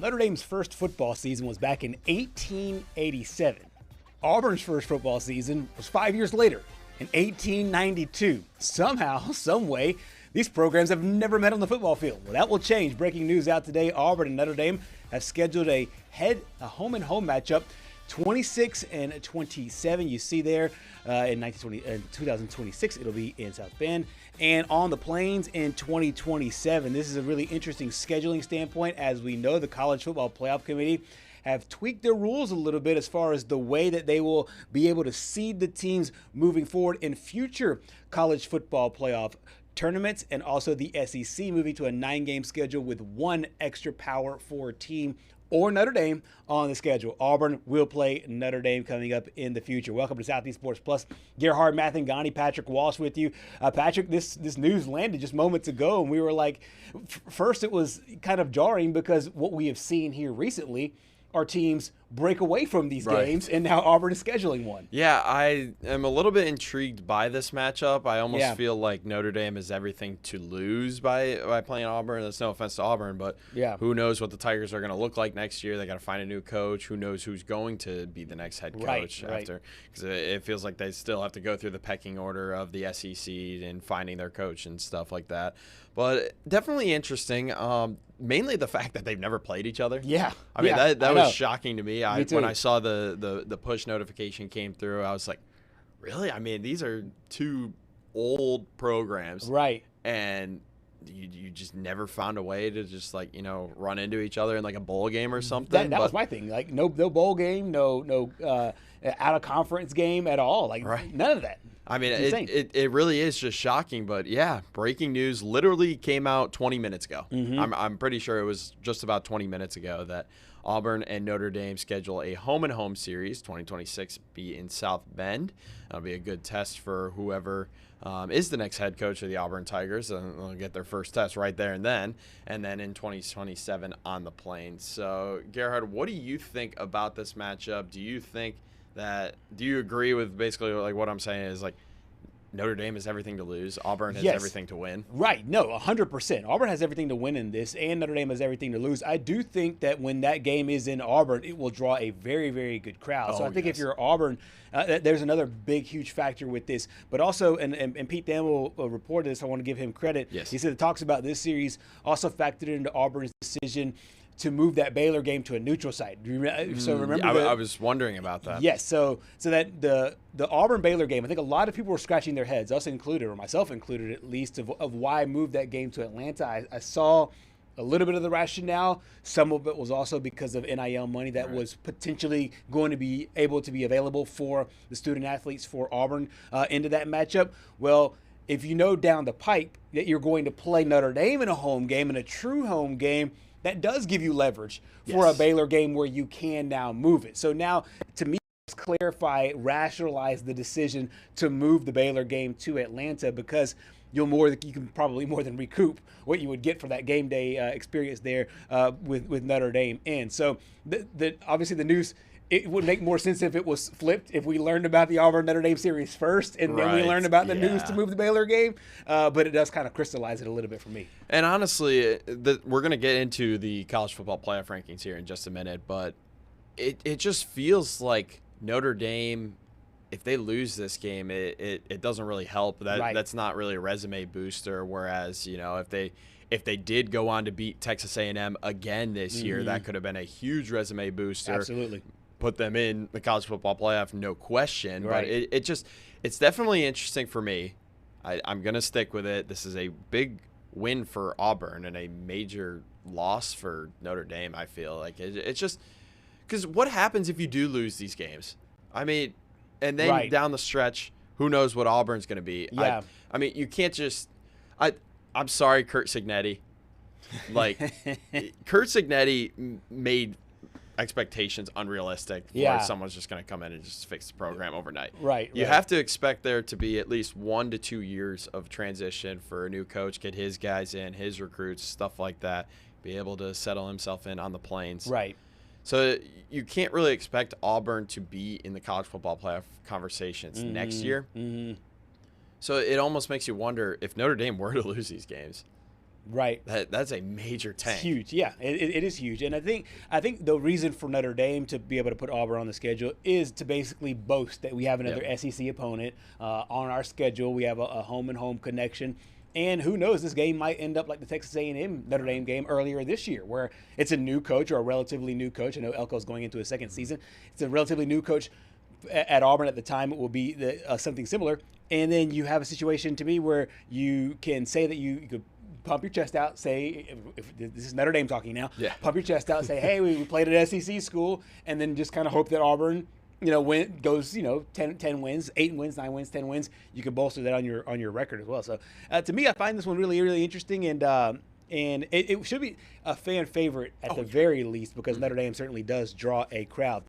Notre Dame's first football season was back in 1887. Auburn's first football season was 5 years later, in 1892. Somehow, some way, these programs have never met on the football field. Well, that will change. Breaking news out today, Auburn and Notre Dame have scheduled a home-and-home matchup. 26 and 27, you see there in 2026, it'll be in South Bend, and on the Plains in 2027. This is a really interesting scheduling standpoint. As we know, the College Football Playoff Committee have tweaked their rules a little bit as far as the way that they will be able to seed the teams moving forward in future college football playoff tournaments, and also the SEC moving to a 9-game schedule with one extra Power 4 team or Notre Dame on the schedule. Auburn will play Notre Dame coming up in the future. Welcome to Southeast Sports Plus. Gerhard Mathangani, Patrick Walsh with you. Patrick, this news landed just moments ago, and we were like, first it was kind of jarring because what we have seen here recently are teams break away from these games, and now Auburn is scheduling one. Yeah, I am a little bit intrigued by this matchup. I almost feel like Notre Dame has everything to lose by playing Auburn. That's no offense to Auburn, but who knows what the Tigers are going to look like next year. They got to find a new coach. Who knows who's going to be the next head coach after? Because it feels like they still have to go through the pecking order of the SEC and finding their coach and stuff like that. But definitely interesting. Mainly the fact that they've never played each other. Yeah. I mean, that was shocking to me. When I saw the push notification came through, I was like, really? I mean, these are two old programs. Right. And you just never found a way to just run into each other in like a bowl game or something. That was my thing. Like no bowl game, no out of conference game at all. Like none of that. I mean, it really is just shocking. But yeah, breaking news literally came out 20 minutes ago. I'm pretty sure it was just about 20 minutes ago that Auburn and Notre Dame schedule a home-and-home series. 2026 be in South Bend. That'll be a good test for whoever is the next head coach of the Auburn Tigers. And they'll get their first test right there and then in 2027 on the Plains. So, Gerhard, what do you think about this matchup? Do you agree with basically like what I'm saying is like Notre Dame has everything to lose, Auburn has everything to win? Right. No, 100%. Auburn has everything to win in this, and Notre Dame has everything to lose. I do think that when that game is in Auburn, it will draw a very, very good crowd. So I think if you're Auburn, there's another big, huge factor with this. But also, and Pete Thamel reported this, I want to give him credit. Yes. He said it talks about this series also factored into Auburn's decision to move that Baylor game to a neutral site. So remember, I was wondering about that. Yes, so that the Auburn-Baylor game, I think a lot of people were scratching their heads, us included, or myself included at least, of why move that game to Atlanta. I saw a little bit of the rationale. Some of it was also because of NIL money that was potentially going to be able to be available for the student athletes for Auburn into that matchup. Well, if you know down the pipe that you're going to play Notre Dame in a home game, in a true home game, that does give you leverage for a Baylor game where you can now move it. So now, to me, clarify, rationalize the decision to move the Baylor game to Atlanta, because you can probably more than recoup what you would get for that game day experience there with Notre Dame in. So obviously the news, it would make more sense if it was flipped, if we learned about the Auburn-Notre Dame series first and then we learned about the news to move the Baylor game. But it does kind of crystallize it a little bit for me. And honestly, we're going to get into the college football playoff rankings here in just a minute, but it just feels like Notre Dame, if they lose this game, it doesn't really help. That's not really a resume booster, whereas, if they did go on to beat Texas A&M again this year, that could have been a huge resume booster. Absolutely. Put them in the college football playoff, no question. But it's definitely interesting for me. I'm going to stick with it. This is a big win for Auburn and a major loss for Notre Dame, I feel like. It's just because what happens if you do lose these games? I mean, and then down the stretch, who knows what Auburn's going to be. Yeah. I mean, you can't just I'm sorry, Curt Cignetti. Like, Curt Cignetti made expectations unrealistic where someone's just going to come in and just fix the program overnight. You have to expect there to be at least 1 to 2 years of transition for a new coach, get his guys in, his recruits, stuff like that, be able to settle himself in on the Plains. So you can't really expect Auburn to be in the college football playoff conversations next year. So it almost makes you wonder, if Notre Dame were to lose these games, Right. That's a major tank. It's huge. Yeah, it is huge. And I think the reason for Notre Dame to be able to put Auburn on the schedule is to basically boast that we have another SEC opponent on our schedule. We have a home-and-home connection. And who knows, this game might end up like the Texas A&M Notre Dame game earlier this year, where it's a new coach or a relatively new coach. I know Elko's going into his second season. It's a relatively new coach at Auburn at the time. It will be something similar. And then you have a situation to me where you can say that you could pump your chest out, say, if this is Notre Dame talking now, pump your chest out, say, hey, we played at SEC school, and then just kind of hope that Auburn, goes, 10 wins, 8 wins, 9 wins, 10 wins. You can bolster that on your record as well. So to me, I find this one really, really interesting, and it should be a fan favorite at the very least, because Notre Dame certainly does draw a crowd.